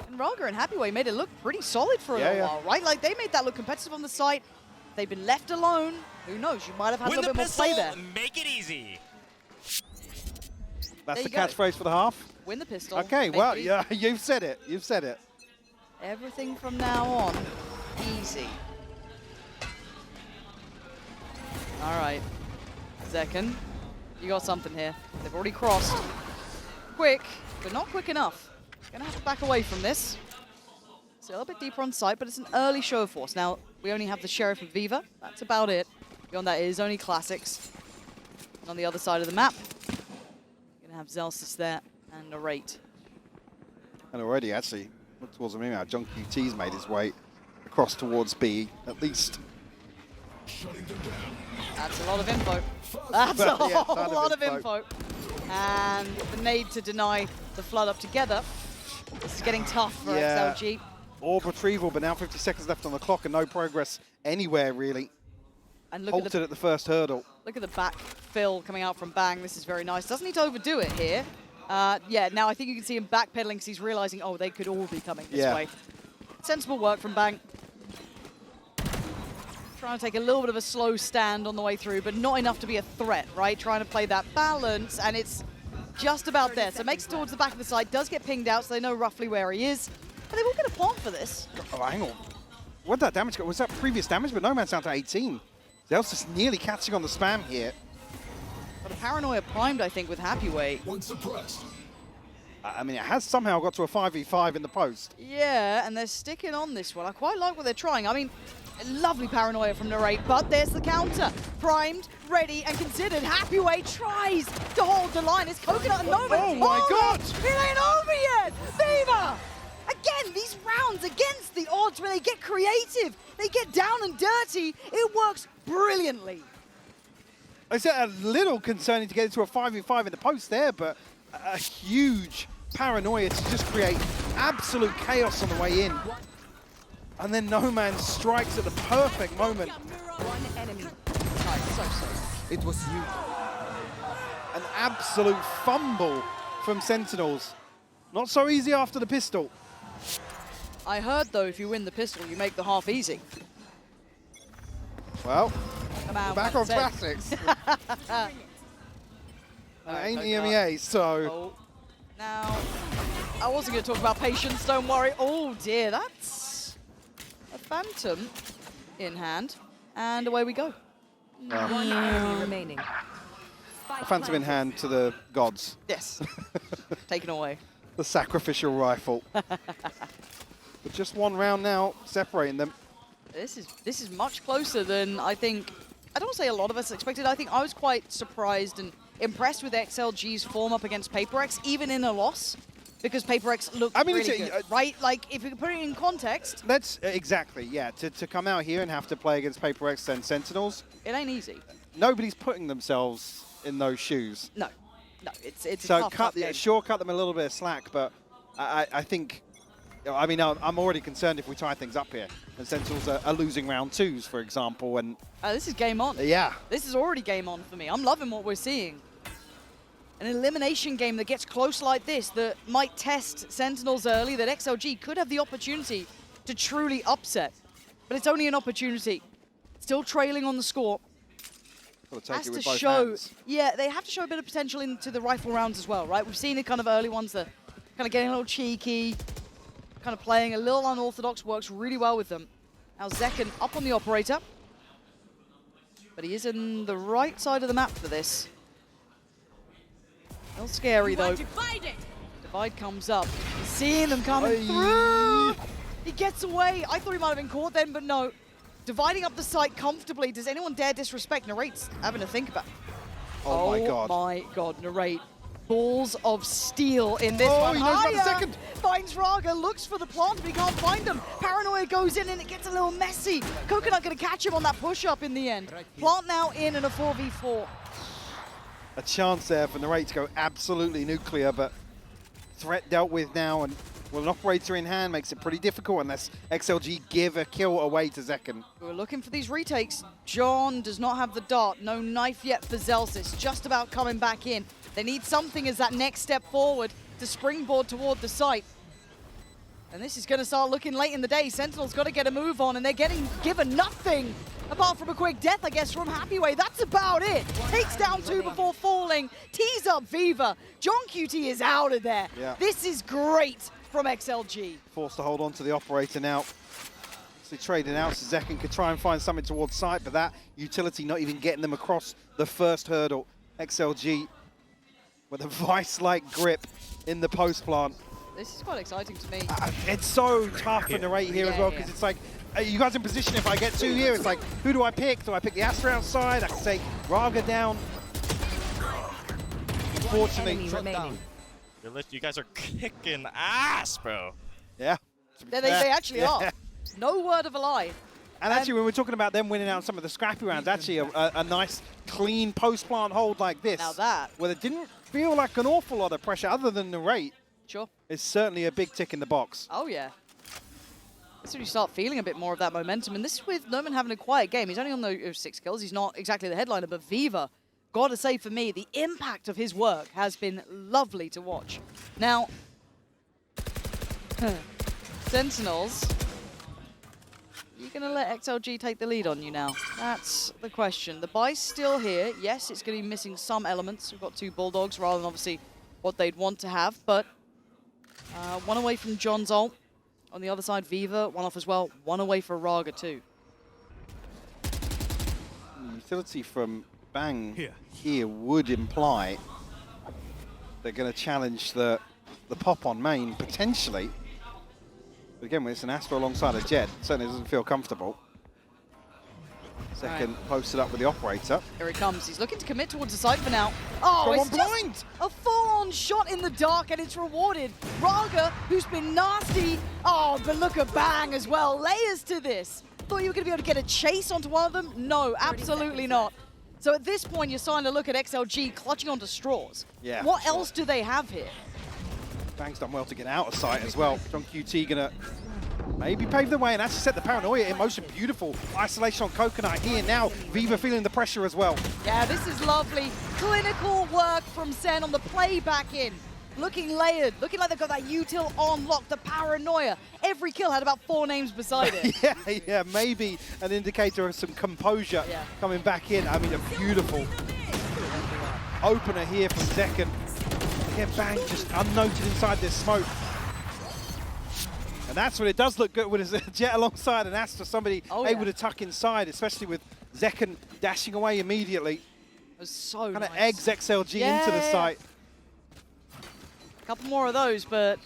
And Raga and Happyway made it look pretty solid for a little while, right? Like, they made that look competitive on the site. They've been left alone. Who knows? You might have had a little bit more play there. Make it easy. That's the catchphrase for the half. win the pistol. Okay, well, yeah, you've said it. You've said it. Everything from now on, easy. All right, Zekken, you got something here. They've already crossed. Quick, but not quick enough. Gonna have to back away from this. It's a little bit deeper on site, but it's an early show of force. Now, we only have the Sheriff and Viva. That's about it. Beyond that, it is only classics. And on the other side of the map, you're gonna have Zellsis there and Narrate. And already, actually, look towards the mirror now. John QT's made his way across towards B, at least. That's a lot of info. That's a Yeah, whole lot of info. And the nade to deny the flood up together. This is getting tough for XLG. Orb retrieval, but now 50 seconds left on the clock and no progress anywhere, really. And look Halted at the first hurdle. Look at the back fill coming out from Bang. This is very nice. Doesn't need to overdo it here. Yeah, now I think you can see him backpedaling because he's realizing, oh, they could all be coming this way. Sensible work from Bang. Trying to take a little bit of a slow stand on the way through, but not enough to be a threat, right? Trying to play that balance, and it's just about there. So makes it towards the back of the side, does get pinged out, so they know roughly where he is. But they will get a plant for this. Oh, hang on. What did that damage go? Was that previous damage? But No Man's down to 18. Zelsis nearly catching on the spam here. But a Paranoia primed, I think, with Happy Way. One suppressed. I mean, it has somehow got to a 5v5 in the post. Yeah, and they're sticking on this one. I quite like what they're trying. I mean, lovely Paranoia from Narrate, but there's the counter. Primed, ready, and considered. Happy Way tries to hold the line. It's Coconut and Nova. Oh my God! It ain't over yet! Viva! Again, these rounds against the odds where they get creative, they get down and dirty, it works brilliantly. It's a little concerning to get into a 5v5 in the post there, but a huge Paranoia to just create absolute chaos on the way in. And then No Man strikes at the perfect moment. One enemy. It was you. An absolute fumble from Sentinels. Not so easy after the pistol. I heard, though, if you win the pistol, you make the half easy. Well, Come on, back on classics. Ain't EMEA, so... Oh. Now, I wasn't going to talk about patience, don't worry. Oh dear, that's a Phantom in hand. And away we go. One enemy remaining. A Phantom in hand to the gods. Yes, taken away. The sacrificial rifle. But just one round now, separating them. This is much closer than I think, I don't say a lot of us expected. I think I was quite surprised and impressed with XLG's form up against PaperX, even in a loss, because PaperX looked really good, right? Like, if you could put it in context. That's exactly, yeah. To come out here and have to play against PaperX and Sentinels. It ain't easy. Nobody's putting themselves in those shoes. No, it's so a tough game. sure, cut them a little bit of slack, but I think, I mean, I'm already concerned if we tie things up here. And Sentinels are losing round twos, for example, and... this is game on. Yeah. This is already game on for me. I'm loving what we're seeing. An elimination game that gets close like this, that might test Sentinels early, that XLG could have the opportunity to truly upset. But it's only an opportunity. Still trailing on the score. Got to take Has it with to both show, hands. yeah, they have to show a bit of potential into the rifle rounds as well, right? We've seen it kind of early ones that kind of getting a little cheeky, kind of playing a little unorthodox, works really well with them. Now Zekken up on the operator, but he is in the right side of the map for this. A little scary though. Divide comes up. He's seeing them coming through. He gets away. I thought he might have been caught then, but no. Dividing up the site comfortably. Does anyone dare disrespect? Narrate's having to think about. Oh my God. Oh my God, Narrate. Balls of steel in this one. He knows about the second. Finds Raga, looks for the plant, but he can't find them. Paranoia goes in and it gets a little messy. Coconut gonna catch him on that push-up in the end. Plant now in a 4v4. A chance there for Narrate to go absolutely nuclear, but threat dealt with now, and well, an operator in hand makes it pretty difficult unless XLG give a kill away to Zekken. We're looking for these retakes. John does not have the dart. No knife yet for Zellsis. Just about coming back in. They need something as that next step forward to springboard toward the site. And this is going to start looking late in the day. Sentinels got to get a move on, and they're getting given nothing apart from a quick death, I guess, from Happyway. That's about it. Takes down 2 before falling. Tees up Viva. John QT is out of there. Yeah. This is great from XLG. Forced to hold on to the operator now. So trading out, so Zekken could try and find something towards site, but that utility not even getting them across the first hurdle. XLG with a vice-like grip in the post plant. This is quite exciting to me. It's so tough for Narrate here as well, because it's like, are you guys in position if I get 2 here? It's like, who do I pick? Do I pick the Astra outside? I can take Raga down. Unfortunately, You guys are kicking ass, bro. yeah. They actually are. No word of a lie. And actually, when we're talking about them winning out some of the scrappy rounds, actually a nice, clean post-plant hold like this, Now that. where it didn't feel like an awful lot of pressure other than Narrate, Sure. is certainly a big tick in the box. Oh, yeah. This is when you start feeling a bit more of that momentum. And this is with Noman having a quiet game. He's only on the 6 kills. He's not exactly the headliner, but Viva, gotta say for me, the impact of his work has been lovely to watch. Now, Sentinels, you gonna let XLG take the lead on you now? That's the question. The buy's still here. Yes, it's gonna be missing some elements. We've got 2 Bulldogs rather than obviously what they'd want to have, but 1 away from John's ult. On the other side, Viva, 1 off as well. 1 away for Raga too. Utility from Bang here would imply they're going to challenge the pop on main, potentially. But again, when it's an Astra alongside a Jet, it certainly doesn't feel comfortable. Second posted up with the operator. Here he comes. He's looking to commit towards the side for now. Oh, it's just a full-on shot in the dark, and it's rewarded. Raga, who's been nasty. Oh, but look at Bang as well. Layers to this. Thought you were going to be able to get a chase onto one of them? No, absolutely not. So at this point, you're starting to look at XLG clutching onto straws. Yeah. What else do they have here? Bang's done well to get out of sight as well. John QT going to maybe pave the way and actually set the paranoia in motion. Beautiful isolation on Coconut here now. Viva feeling the pressure as well. Yeah, this is lovely. Clinical work from Sen on the play back in. Looking layered, looking like they've got that util on lock, the paranoia. Every kill had about 4 names beside it. yeah, maybe an indicator of some composure coming back in. I mean, a beautiful opener here from Zekken. Again, Bang just unnoted inside this smoke. And that's when it does look good when it's a Jet alongside an Astra, somebody able to tuck inside, especially with Zekken dashing away immediately. It was so kind of nice. eggs XLG into the site. A couple more of those, but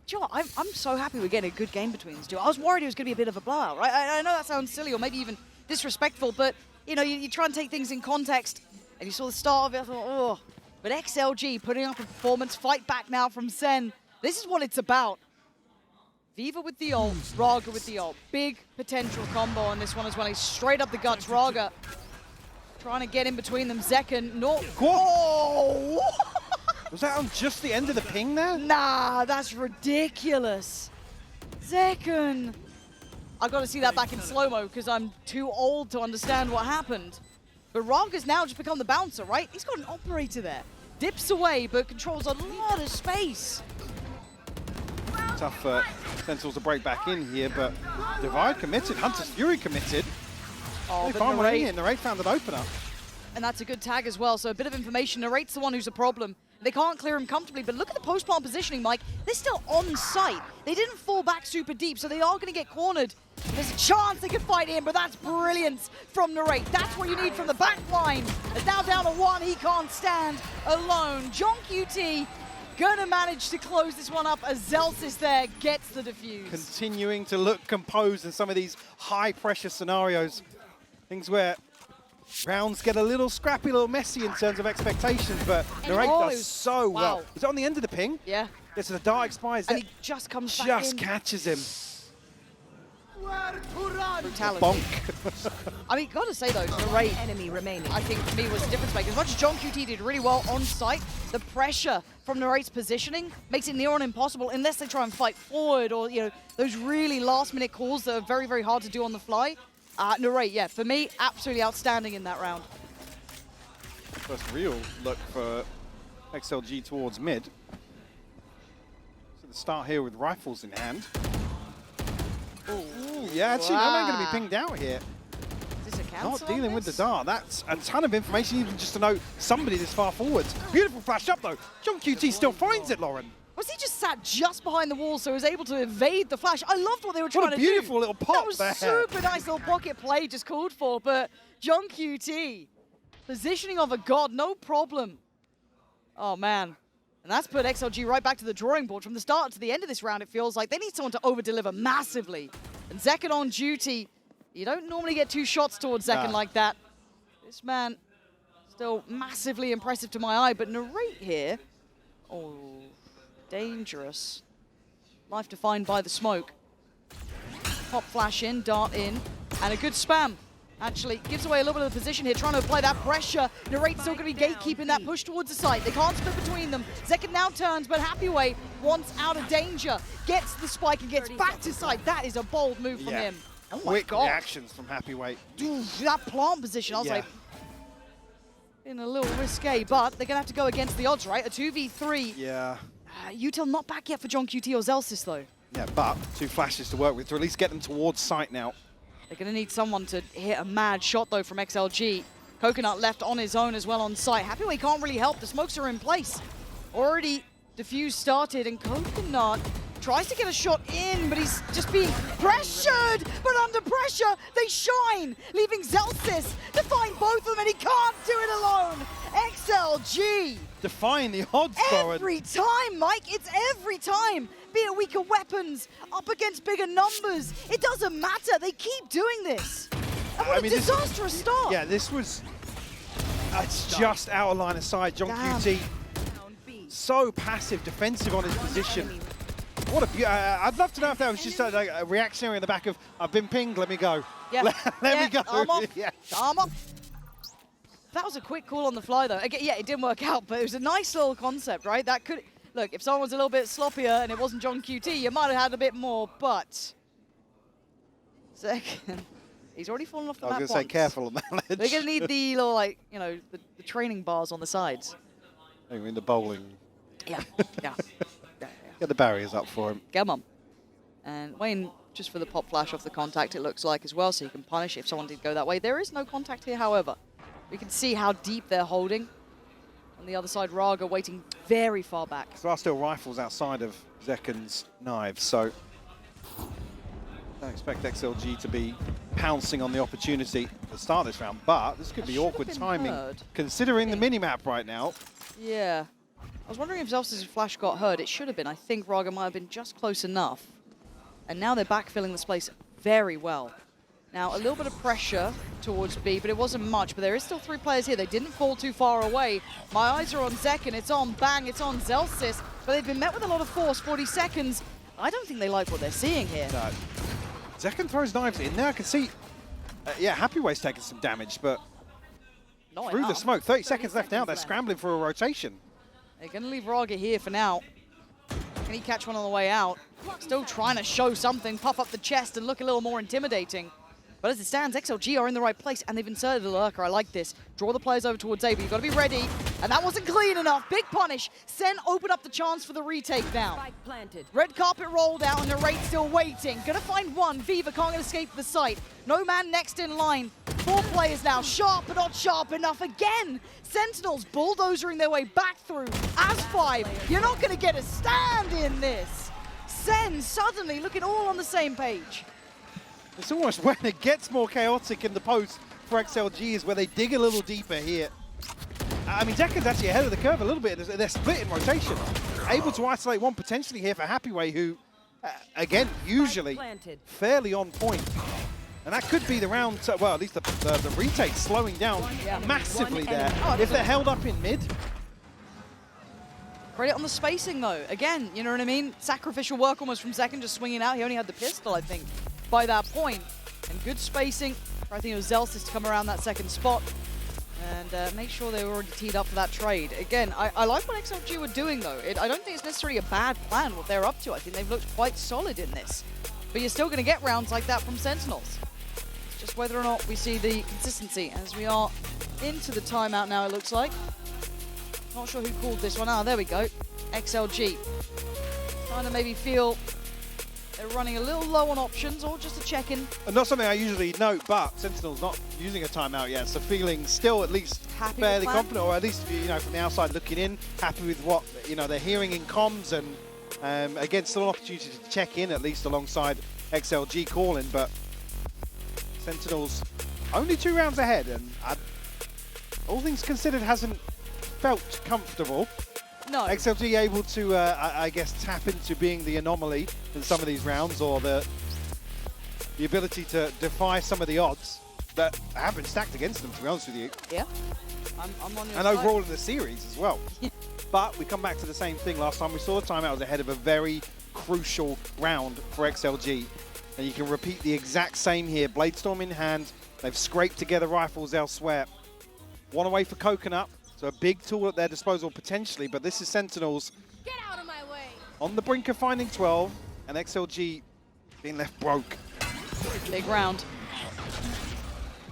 do you know what? I'm so happy we're getting a good game between these two. I was worried it was going to be a bit of a blowout, right? I know that sounds silly or maybe even disrespectful, but you know, you try and take things in context, and you saw the start of it, I thought, oh. But XLG putting up a performance, fight back now from Sen. This is what it's about. Viva with the ult, Raga with the ult. Big potential combo on this one as well. He's straight up the guts. Raga trying to get in between them. Zekken, no. Whoa! Was that on just the end of the ping there? Nah, that's ridiculous. Zekken. I've got to see that back in slow-mo because I'm too old to understand what happened. But Raga's now just become the bouncer, right? He's got an operator there. Dips away, but controls a lot of space. Tough for Sentinels to break back in here, but Divide committed, Hunter's Fury committed. Oh, they find one in, Narrate found an opener. And that's a good tag as well, so a bit of information. Narrate's the one who's a problem. They can't clear him comfortably, but look at the post-plant positioning, Mike. They're still on site. They didn't fall back super deep, so they are going to get cornered. There's a chance they can fight in, but that's brilliance from Narrate. That's what you need from the back line. It's now down to 1. He can't stand alone. John QT gonna manage to close this one up as Zelsis there gets the defuse. Continuing to look composed in some of these high-pressure scenarios. Things where rounds get a little scrappy, a little messy in terms of expectations, but Narrate does so well. Is it on the end of the ping? Yeah. It's the dark spies. And he just comes back in. Just catches him. Brutality. Bonk. I mean, gotta say though, Narrate, Enemy remaining. I think for me was the difference maker. As much as John QT did really well on site, the pressure from Narrate's positioning makes it near on impossible unless they try and fight forward or, you know, those really last-minute calls that are very, very hard to do on the fly. Narrate, yeah, for me, absolutely outstanding in that round. First real look for XLG towards mid. So the the start here with rifles in hand. Ooh, yeah, actually, no man going to be pinged out here. Is this a cancel Not on dealing with the this? dart. That's a ton of information, even just to know somebody this far forward. Beautiful flash up, though. John QT still finds it, Lauren. Was he just sat just behind the wall so he was able to evade the flash? I loved what they were trying to do. What a beautiful little pop That was there. super nice little pocket play just called for, but John QT, positioning of a god, no problem. Oh, man. And that's put XLG right back to the drawing board. From the start to the end of this round, it feels like they need someone to over-deliver massively. And Zekken on duty. You don't normally get 2 shots towards Zekken like that. This man, still massively impressive to my eye, but Narrate here, oh, dangerous. Life defined by the smoke. Pop flash in, dart in, and a good spam. Actually, gives away a little bit of the position here, trying to apply that pressure. Narrate's still going to be gatekeeping that push towards the site. They can't split between them. Zekken now turns, but Happyway, once out of danger, gets the spike and gets back to site. That is a bold move from him. Oh my Quick God. reactions from Happyway. Dude, that plant position, I was like, in a little risque, but they're going to have to go against the odds, right? A 2v3. Yeah. Util not back yet for John QT or Zelsis, though. Yeah, but 2 flashes to work with to at least get them towards site now. They're going to need someone to hit a mad shot, though, from XLG. Coconut left on his own as well on site. Happyway can't really help. The smokes are in place. Already diffuse started, and Coconut tries to get a shot in, but he's just being pressured. But under pressure, they shine, leaving Zelsis to find both of them, and he can't do it alone. XLG. Defying the odds, Lauren. Every time, Mike, it's every time. Be it weaker weapons, up against bigger numbers. It doesn't matter. They keep doing this. And what a disastrous start. Yeah, this was... it's just out of line of sight. John QT, so passive, defensive on his position. What a I'd love to know if that was just like a reactionary in the back of, I've been pinged, let me go. Yeah. let me go. Arm off. Yeah. Arm off. That was a quick call on the fly, though. Again, yeah, it didn't work out, but it was a nice little concept, right? That could... Look, if someone was a little bit sloppier and it wasn't John QT, you might have had a bit more, but... Second. He's already fallen off the map I was going to say, careful on that ledge. They're going to need the little, like, you know, the training bars on the sides. I mean, the bowling. Yeah, yeah. Get the barriers up for him. Come on. And Wayne, just for the pop flash off the contact, it looks like as well, so you can punish if someone did go that way. There is no contact here, however. We can see how deep they're holding. On the other side, Raga waiting very far back. There are still rifles outside of Zekken's knives, so don't expect XLG to be pouncing on the opportunity to start this round, but this could be awkward timing, considering the minimap right now. Yeah. I was wondering if Zelsis' flash got heard. It should have been. I think Raga might have been just close enough. And now they're backfilling this place very well. Now, a little bit of pressure towards B, but it wasn't much. But there is still 3 players here. They didn't fall too far away. My eyes are on Zekken. It's on Bang. It's on Zelsis. But they've been met with a lot of force. 40 seconds. I don't think they like what they're seeing here. No. Zekken throws knives in there. I can see, yeah, Happyway's taking some damage, but Not through enough. the smoke. 30 seconds left now. They're scrambling for a rotation. They're going to leave Raga here for now. Can he catch one on the way out? Still trying to show something, puff up the chest and look a little more intimidating. But as it stands, XLG are in the right place, and they've inserted a lurker. I like this. Draw the players over towards A, but you've got to be ready. And that wasn't clean enough. Big punish. Sen opened up the chance for the retake now. Red carpet rolled out, and Narrate still waiting. Gonna find one. Viva can't escape the site. No man next in line. 4 players now. Sharp, but not sharp enough again. Sentinels bulldozering their way back through. As 5, you're not gonna get a stand in this. Sen suddenly looking all on the same page. It's almost when it gets more chaotic in the post for XLG is where they dig a little deeper here. I mean, Zekken's actually ahead of the curve a little bit. They're split in rotation. Able to isolate one potentially here for Happyway, who, again, usually fairly on point. And that could be the round, well, at least the retake slowing down massively there. If they're held up in mid. Credit on the spacing, though. Again, you know what I mean? Sacrificial work almost from Zekken, just swinging out. He only had the pistol, I think, by that point. And good spacing. I think it was Zelsis to come around that second spot and make sure they were already teed up for that trade. Again, I like what XLG were doing, though. I don't think it's necessarily a bad plan what they're up to. I think they've looked quite solid in this. But you're still going to get rounds like that from Sentinels. It's just whether or not we see the consistency as we are into the timeout now, it looks like. Not sure who called this one. Ah, there we go. XLG. Trying to maybe feel they're running a little low on options, or just a check-in. And not something I usually note, but Sentinel's not using a timeout yet, so feeling still at least Happy fairly with plan? confident, or at least, you know, from the outside looking in, happy with what, you know, they're hearing in comms, and again, still an opportunity to check in at least alongside XLG calling, but Sentinels only 2 rounds ahead, and all things considered hasn't felt comfortable. No. XLG able to, I guess, tap into being the anomaly in some of these rounds, or the ability to defy some of the odds that have been stacked against them, to be honest with you. Yeah. I'm on your And side. overall in the series as well. But we come back to the same thing. Last time we saw the timeout was ahead of a very crucial round for XLG. And you can repeat the exact same here. Bladestorm in hand. They've scraped together rifles elsewhere. One away for Coconut. So a big tool at their disposal potentially. But this is Sentinels Get out of my way. on the brink of finding 12. And XLG being left broke. Big round.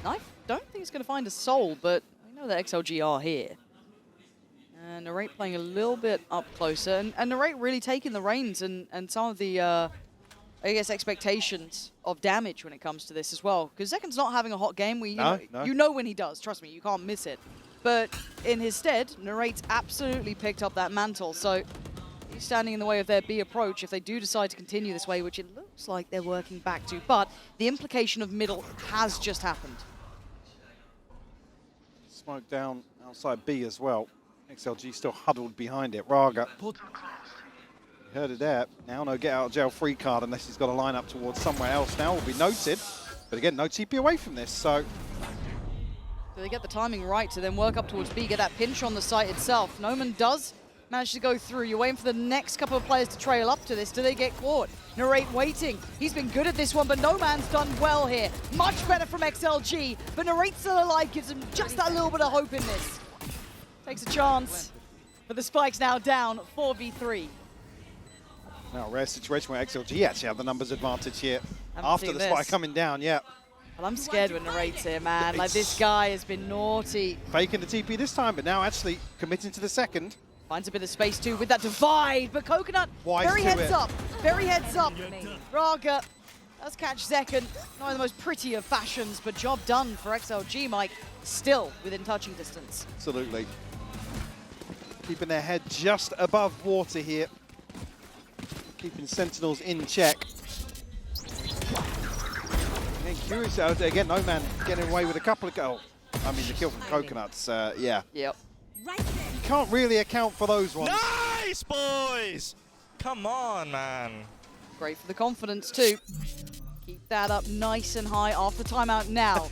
I don't think it's going to find a soul, but I know that XLG are here. And Narrate playing a little bit up closer. And Narrate really taking the reins and some of the, I guess, expectations of damage when it comes to this as well. Because Zekin's not having a hot game. You know when he does. Trust me, you can't miss it. But in his stead, Narrate's absolutely picked up that mantle. So he's standing in the way of their B approach if they do decide to continue this way, which it looks like they're working back to. But the implication of middle has just happened. Smoke down outside B as well. XLG still huddled behind it. Raga. You heard it there. Now no get out of jail free card unless he's got a line up towards somewhere else now will be noted. But again, no TP away from this, so. Do they get the timing right to then work up towards B, get that pinch on the site itself? Noman does manage to go through. You're waiting for the next couple of players to trail up to this. Do they get caught? Narrate waiting. He's been good at this one, but No Man's done well here. Much better from XLG, but Narrate still alive gives him just that little bit of hope in this. Takes a chance, but the spike's now down 4v3. Now, rare situation where XLG actually have the numbers advantage here. Haven't After seen the spike this. coming down, yeah. Well, I'm scared when Narrate's here, man. Like, this guy has been naughty. Faking the TP this time, but now actually committing to the second. Finds a bit of space too with that divide, but Coconut, Wise very to heads it. up, very heads up. Raga does catch Zekin, not in the most pretty of fashions, but job done for XLG, Mike, still within touching distance. Absolutely. Keeping their head just above water here. Keeping Sentinels in check. Again, curious, again, No Man getting away with a couple of goals. I mean, the kill from Coconuts, yeah. Yep. You can't really account for those ones. Nice, boys! Come on, man. Great for the confidence too. Keep that up nice and high after timeout now.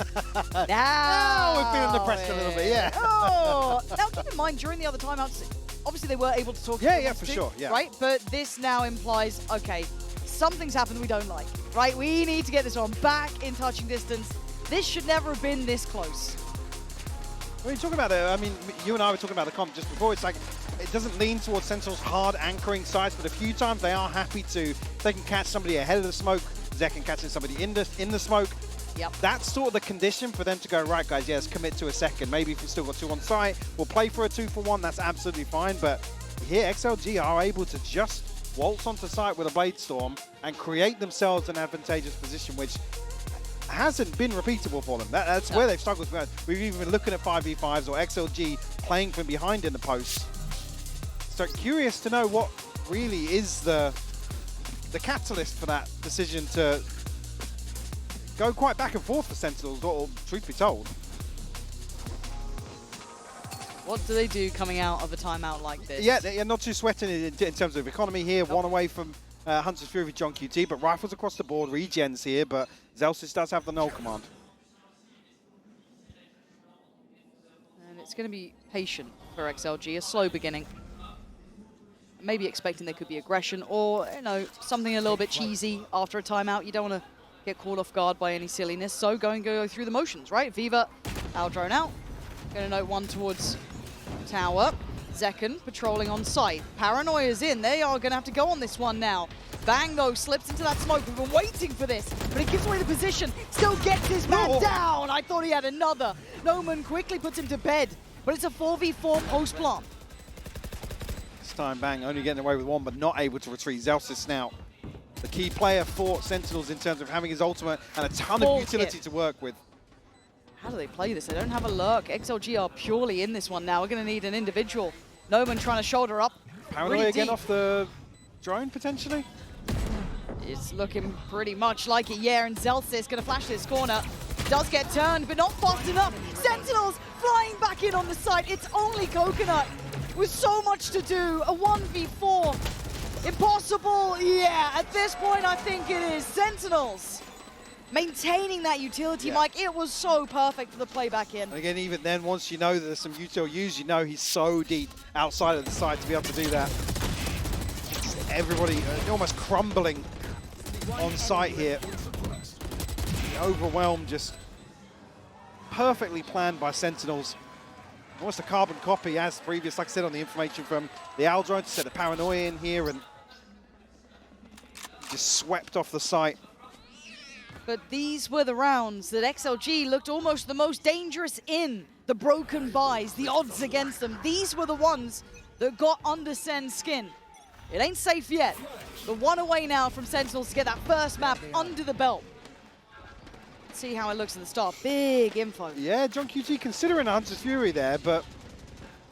Now we're feeling the pressure a little bit, yeah. Oh, now keep in mind, during the other timeouts, obviously they were able to talk. Yeah, for sure, yeah. Right, but this now implies, okay, something's happened we don't like, right? We need to get this one back in touching distance. This should never have been this close. When you talk about it, I mean, you and I were talking about the comp just before. It's like, it doesn't lean towards Sentinels hard anchoring sides, but a few times they are happy to, they can catch somebody ahead of the smoke, Zekin catching somebody in the smoke. Yep. That's sort of the condition for them to go, right, guys, yes, commit to a second. Maybe if we've still got 2 on site, we'll play for a 2-for-1, that's absolutely fine. But here, XLG are able to just waltz onto site with a Bladestorm and create themselves an advantageous position, which hasn't been repeatable for them. That's where they've struggled. We've even been looking at 5v5s or XLG playing from behind in the post. So curious to know what really is the catalyst for that decision to go quite back and forth for Sentinels, or truth be told. What do they do coming out of a timeout like this? Yeah, they're not too sweating in terms of economy here. One away from Hunter's Fury with John QT, but rifles across the board, regens here, but Zelsis does have the null command. And it's going to be patient for XLG, a slow beginning. Maybe expecting there could be aggression or, you know, something a little bit cheesy after a timeout. You don't want to get caught off guard by any silliness, so go through the motions, right? Viva, our drone out. Going to note one towards tower. Zekin patrolling on site. Paranoia's in. They are going to have to go on this one now. Bang, though, slips into that smoke. We've been waiting for this, but it gives away the position. Still gets his man down. I thought he had another. Noman quickly puts him to bed, but it's a 4v4 post plant. This time, Bang only getting away with one, but not able to retreat. Zelsis now, the key player for Sentinels in terms of having his ultimate and a ton of utility to work with. How do they play this? They don't have a lurk. XLG are purely in this one now. We're going to need an individual. Noman trying to shoulder up. Paranoia again off the drone, potentially? It's looking pretty much like it, yeah, and Zelsis going to flash this corner. Does get turned, but not fast enough. Sentinels flying back in on the side. It's only Coconut with so much to do. A 1v4. Impossible, yeah. At this point, I think it is Sentinels maintaining that utility, Mike. It was so perfect for the play back in. And again, even then, once you know that there's some util used, you know he's so deep outside of the side to be able to do that. Everybody almost crumbling on site here. The overwhelm just perfectly planned by Sentinels. Almost a carbon copy as previous, like I said, on the information from the Owl drone to set the paranoia in here and just swept off the site. But these were the rounds that XLG looked almost the most dangerous in. The broken buys, the odds against them. These were the ones that got under SEN's skin. It ain't safe yet. The one away now from Sentinels to get that first map under the belt. Let's see how it looks at the start. Big info. Yeah, John QT considering a Hunter's Fury there, but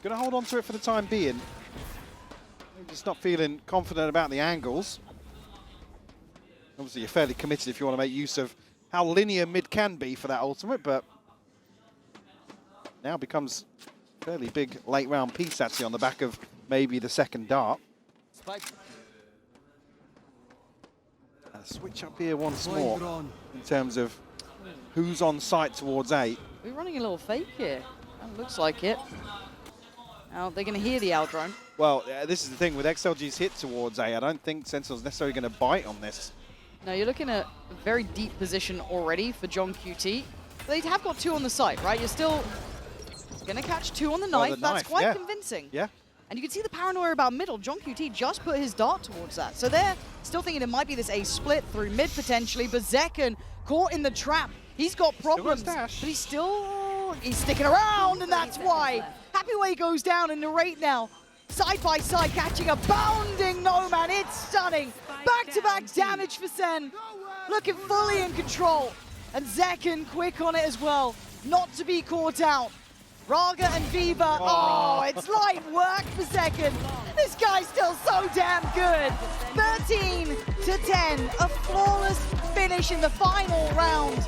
gonna hold on to it for the time being. Just not feeling confident about the angles. Obviously, you're fairly committed if you want to make use of how linear mid can be for that ultimate, but now becomes a fairly big late round piece actually on the back of maybe the second dart. And a switch up here once more in terms of who's on site towards A. We're running a little fake here. That looks like it. Now they're going to hear the Owl drone. Well, this is the thing with XLG's hit towards A. I don't think Sentinel's necessarily going to bite on this. No, you're looking at a very deep position already for John QT. They have got two on the site, right? You're still going to catch two on the knife. That's quite convincing. Yeah. And you can see the paranoia about middle. John QT just put his dart towards that. So they're still thinking it might be this A split through mid potentially, but Zekken caught in the trap. He's got problems, but he's sticking around, and that's why. Happy Way goes down, and Narrate now, side by side, catching a bounding Noman. It's stunning. Back-to-back damage for Sen. Looking fully in control. And Zekken quick on it as well. Not to be caught out. Raga and Viva, oh, it's light work for Zekken. This guy's still so damn good. 13-10, a flawless finish in the final round.